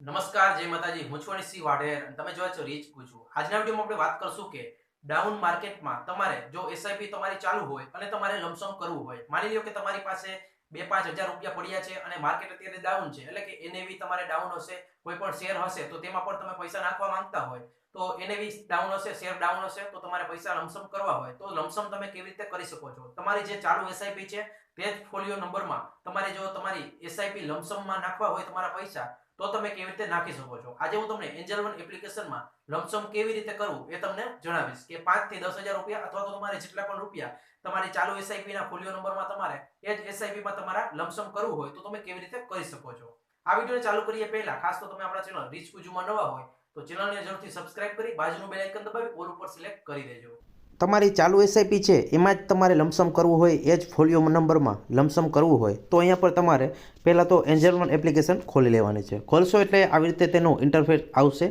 નમસ્કાર, જય માતાજી. હું છું અનિશસિંહ વાઢેર અને તમે જોવા છો રીચ પૂછું. આજના વિડીયોમાં આપણે વાત કરશું કે ડાઉન માર્કેટમાં તમારે જો એસઆઈપી તમારી ચાલુ હોય અને તમારે લમસમ કરવું હોય, માની લો કે તમારી પાસે 2-5 હજાર રૂપિયા પડ્યા છે અને માર્કેટ અત્યારે ડાઉન છે, એટલે કે એનએવી તમારે ડાઉન હશે, કોઈ પણ શેર હશે તો તેમાં પણ તમે પૈસા નાખવા માંગતા હોય તો એનએવી ડાઉન હશે, શેર ડાઉન હશે તો તમારે પૈસા લમસમ કરવા હોય તો લમસમ તમે કેવી રીતે કરી શકો છો. તમારી જે ચાલુ એસઆઈપી છે તે જ ફોલિયો નંબરમાં તમારે જો તમારી એસઆઈપી લમસમમાં નાખવા હોય તમારા પૈસા તો તમે કેવી રીતે નાખી શકો છો. આજે હું તમને એન્જલ વન એપ્લિકેશનમાં લમસમ કેવી રીતે કરવું એ તમને જણાવીશ કે 5 થી 10 હજાર રૂપિયા અથવા તો તમારે જેટલા પણ રૂપિયા તમારી ચાલુ એસઆઈપી ના ફોલિયો નંબરમાં તમારે એ જ એસઆઈપી માં તમારા લમસમ કરવું હોય તો તમે કેવી રીતે કરી શકો છો. આ વિડિયોને ચાલુ કરીએ પહેલા ખાસ તો તમે આપણા ચેનલ રીચ કુજુમાં નવા હોય તો ચેનલને જરૂરથી સબસ્ક્રાઇબ કરી બાજુનું બેલ આઇકન દબાવી ઓલ ઉપર સિલેક્ટ કરી દેજો. તમારી ચાલુ એસઆઈપી છે એમાં જ તમારે લમસમ કરવું હોય, એ જ ફોલિયો નંબરમાં લમસમ કરવું હોય તો અહીંયા પર તમારે પહેલાં તો એન્જલ વન એપ્લિકેશન ખોલી લેવાની છે. ખોલશો એટલે આવી રીતે તેનું ઇન્ટરફેસ આવશે.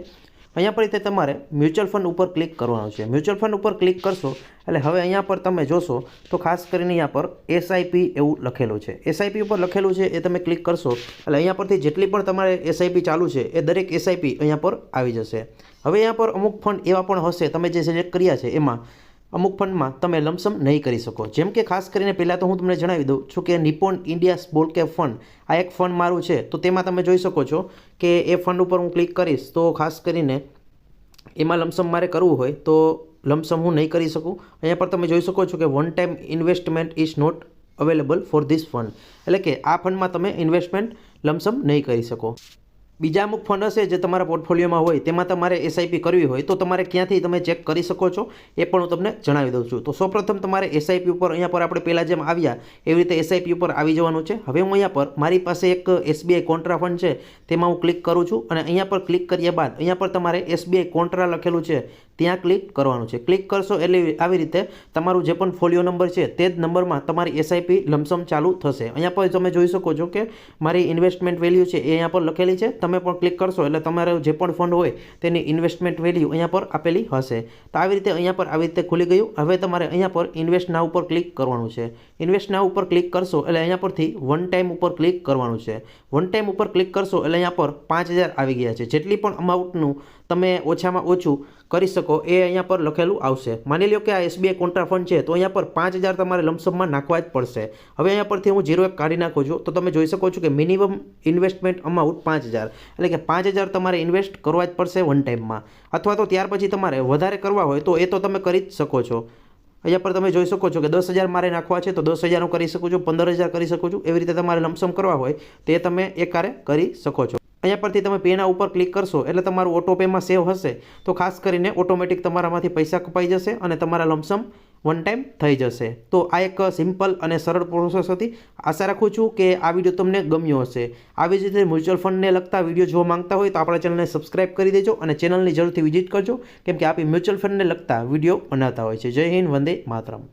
અહીંયા પર રીતે તમારે મ્યુચ્યુઅલ ફંડ ઉપર ક્લિક કરવાનું છે. મ્યુચ્યુઅલ ફંડ ઉપર ક્લિક કરશો એટલે હવે અહીંયા પર તમે જોશો તો ખાસ કરીને અહીંયા પર એસઆઈપી એવું લખેલું છે. એસઆઈપી ઉપર લખેલું છે એ તમે ક્લિક કરશો એટલે અહીંયા પરથી જેટલી પણ તમારે એસઆઈપી ચાલુ છે એ દરેક એસઆઈપી અહીંયા પર આવી જશે. હવે અહીંયા પર અમુક ફંડ એવા પણ હશે તમે જે સિલેક્ટ કર્યા છે એમાં અમુક ફંડમાં તમે લમસમ નહીં કરી શકો. જેમ કે ખાસ કરીને પહેલાં તો હું તમને જણાવી દઉં છું કે Nippon India small cap fund આ એક ફંડ મારું છે તો તેમાં તમે જોઈ શકો છો કે એ ફંડ ઉપર હું ક્લિક કરીશ તો ખાસ કરીને એમાં લમસમ મારે કરવું હોય તો લમસમ હું નહીં કરી શકું. અહીંયા પર તમે જોઈ શકો છો કે one time investment is not available for this fund, એટલે કે આ ફંડમાં તમે ઇન્વેસ્ટમેન્ટ લમસમ નહીં કરી શકો. બીજા અમુક ફંડ હશે જે તમારા પોર્ટફોલિયોમાં હોય તેમાં તમારે એસઆઈપી કરવી હોય તો તમારે ક્યાંથી તમે ચેક કરી શકો છો એ પણ હું તમને જણાવી દઉં છું. તો સૌપ્રથમ તમારે એસઆઈપી ઉપર અહીંયા પર આપણે પહેલાં જેમ આવ્યા એવી રીતે એસઆઈપી ઉપર આવી જવાનું છે. હવે હું અહીંયા પર મારી પાસે એક એસબીઆઈ કોન્ટ્રા ફંડ છે તેમાં હું ક્લિક કરું છું અને અહીંયા પર ક્લિક કર્યા બાદ અહીંયા પર તમારે એસબીઆઈ કોન્ટ્રા લખેલું છે ત્યાં ક્લિક કરવાનું છે. ક્લિક કરશો એટલે આવી રીતે તમારું જે પણ ફોલિયો નંબર છે તે જ નંબરમાં તમારી એસઆઈપી લમસમ ચાલુ થશે. અહીંયા પર તમે જોઈ શકો છો કે મારી ઇન્વેસ્ટમેન્ટ વેલ્યુ છે એ અહીંયા પર લખેલી છે. તમે પણ ક્લિક કરશો એટલે તમારે જે પણ ફંડ હોય તેની ઇન્વેસ્ટમેન્ટ વેલ્યુ અહીંયા પર આપેલી હશે. તો આવી રીતે અહીંયા પર આવી રીતે ખુલી ગયું. હવે તમારે અહીંયા પર ઇન્વેસ્ટ નાવ ઉપર ક્લિક કરવાનું છે. ઇન્વેસ્ટ નાવ ઉપર ક્લિક કરશો એટલે અહીંયા પરથી વન ટાઈમ ઉપર ક્લિક કરવાનું છે. વન ટાઈમ ઉપર ક્લિક કરશો એટલે અહીંયા પર 5000 આવી ગયા છે. જેટલી પણ અમાઉન્ટનું તમે ઓછામાં ઓછું કરી શકો એ અહીંયા પર લખેલું આવશે. માની લો કે આ એસબીઆઈ કોન્ટ્રા ફંડ છે તો અહીંયા પર 5000 તમારે લમસમમાં નાખવા જ પડશે. હવે અહીંયા પરથી હું 0 કાઢી નાખું છું તો તમે જોઈ શકો છો કે મિનિમમ ઇન્વેસ્ટમેન્ટ અમાઉન્ટ 5000, એટલે કે 5000 તમારે ઇન્વેસ્ટ કરવા જ પડશે વન ટાઈમમાં. અથવા તો ત્યાર પછી તમારે વધારે કરવા હોય તો એ તો તમે કરી જ શકો છો. અહીંયા પર તમે જોઈ શકો છો કે 10000 મારે નાખવા છે તો 10000 હું કરી શકું છું, 15000 કરી શકું છું. એવી રીતે તમારે લમસમ કરવા હોય તો એ તમે એકારે કરી શકો છો. અહીંયા પરથી તમે પેના ઉપર ક્લિક કરશો એટલે તમારું ઓટો પેમાં સેવ હશે તો ખાસ કરીને ઓટોમેટિક તમારામાંથી પૈસા કપાઈ જશે અને તમારા લમસમ વન ટાઈમ થઈ જશે. તો આ એક સિમ્પલ અને સરળ પ્રોસેસ હતી. આશા રાખું છું કે આ વિડીયો તમને ગમ્યો હશે. આવી જ રીતે મ્યુચ્યુઅલ ફંડને લગતા વિડીયો જોવા માંગતા હોય તો આપણા ચેનલને સબસ્ક્રાઇબ કરી દેજો અને ચેનલની જરૂરથી વિઝિટ કરજો કેમ કે આપણે મ્યુચ્યુઅલ ફંડને લગતા વિડીયો બનાવતા હોય છે. જય હિન્દ, વંદે માતરમ.